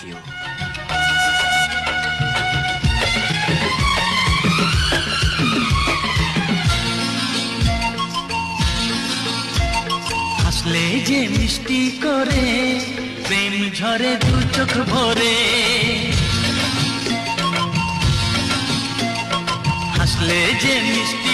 you. হাসলে যে মিষ্টি করে প্রেম ঝরে দু চোখ ভরে, হাসলে যে মিষ্টি